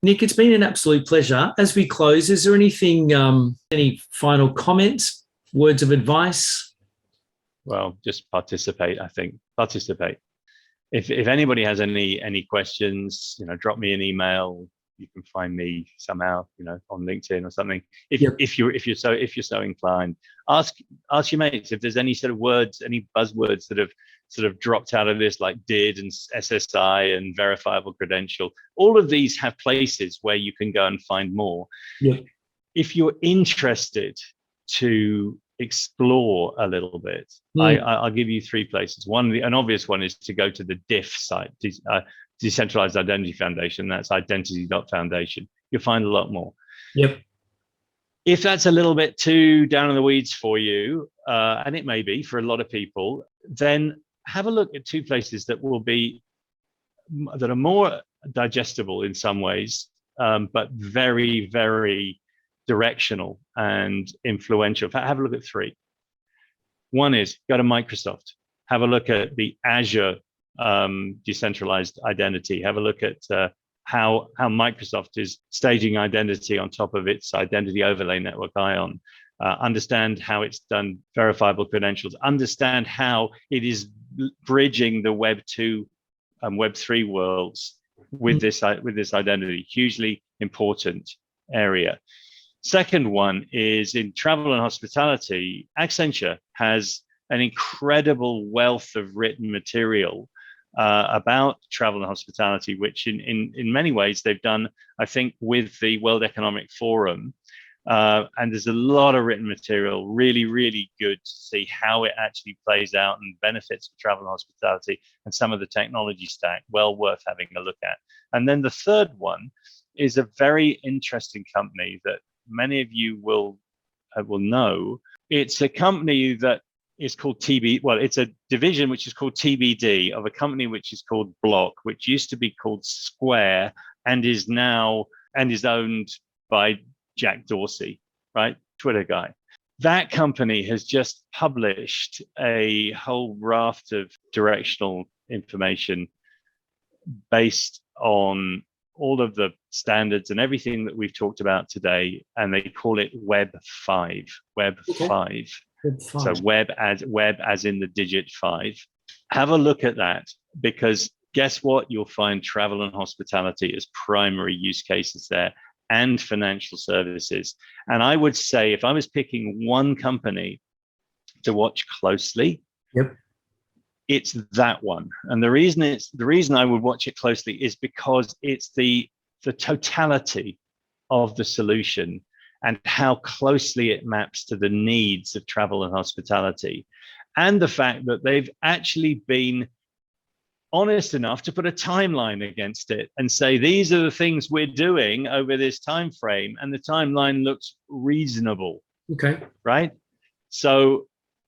Nick, it's been an absolute pleasure. As we close, is there anything, any final comments, words of advice? Well, just participate. I think participate. If anybody has any questions, drop me an email. You can find me somehow, on LinkedIn or something. If you're so inclined, ask your mates if there's any sort of words, any buzzwords that have sort of dropped out of this, like DID and SSI and verifiable credential. All of these have places where you can go and find more. Yep. If you're interested to explore a little bit, I'll give you 3 places. One, an obvious one is to go to the DIF site, Decentralized Identity Foundation. That's identity.foundation. You'll find a lot more. Yep. If that's a little bit too down in the weeds for you, and it may be for a lot of people, then have a look at 2 places that are more digestible in some ways, but very, very directional and influential. Have a look at 3. One is go to Microsoft. Have a look at the Azure decentralized identity. Have a look at how Microsoft is staging identity on top of its identity overlay network, Ion. Understand how it's done verifiable credentials. Understand how it is bridging the Web 2 and Web 3 worlds with this identity. Hugely important area. Second one is in travel and hospitality. Accenture has an incredible wealth of written material about travel and hospitality, which in many ways they've done, I think, with the World Economic Forum. And there's a lot of written material, really, really good to see how it actually plays out and benefits of travel and hospitality and some of the technology stack. Well worth having a look at. And then the third one is a very interesting company that many of you will know. It's a company that is called it's a division which is called TBD of a company which is called Block, which used to be called Square and is owned by Jack Dorsey, right? Twitter guy. That company has just published a whole raft of directional information based on all of the standards and everything that we've talked about today, and they call it Web 5. Web 5. So web as in the digit 5. Have a look at that, because guess what? You'll find travel and hospitality as primary use cases there, and financial services. And I would say if I was picking one company to watch closely, it's that one. And the reason I would watch it closely is because it's the totality of the solution and how closely it maps to the needs of travel and hospitality, and the fact that they've actually been honest enough to put a timeline against it and say, these are the things we're doing over this time frame, and the timeline looks reasonable. Okay. Right? So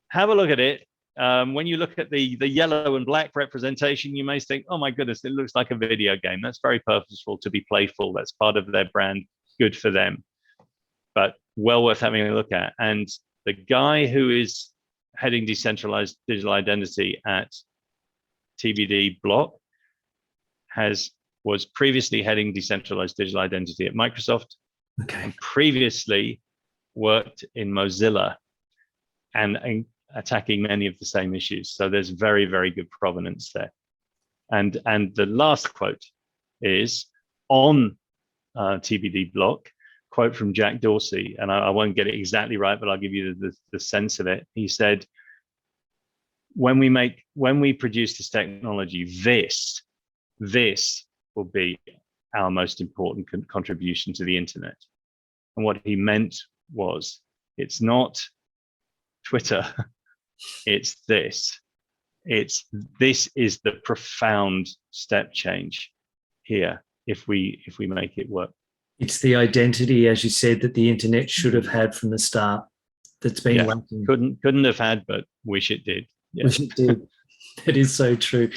have a look at it. When you look at the yellow and black representation, you may think, oh my goodness, it looks like a video game. That's very purposeful to be playful. That's part of their brand. Good for them. But well worth having a look at. And the guy who is heading decentralized digital identity at TBD Block was previously heading decentralized digital identity at Microsoft, and previously worked in Mozilla and attacking many of the same issues. So there's very, very good provenance there. And the last quote is on TBD Block, quote from Jack Dorsey, and I won't get it exactly right, but I'll give you the sense of it. He said, when we produce this technology, this will be our most important contribution to the internet. And what he meant was, it's not Twitter, it's this. This is the profound step change here if we make it work. It's the identity, as you said, that the internet should have had from the start. That's been lacking. Couldn't have had, but wish it did. Yeah. Wish it did. That is so true.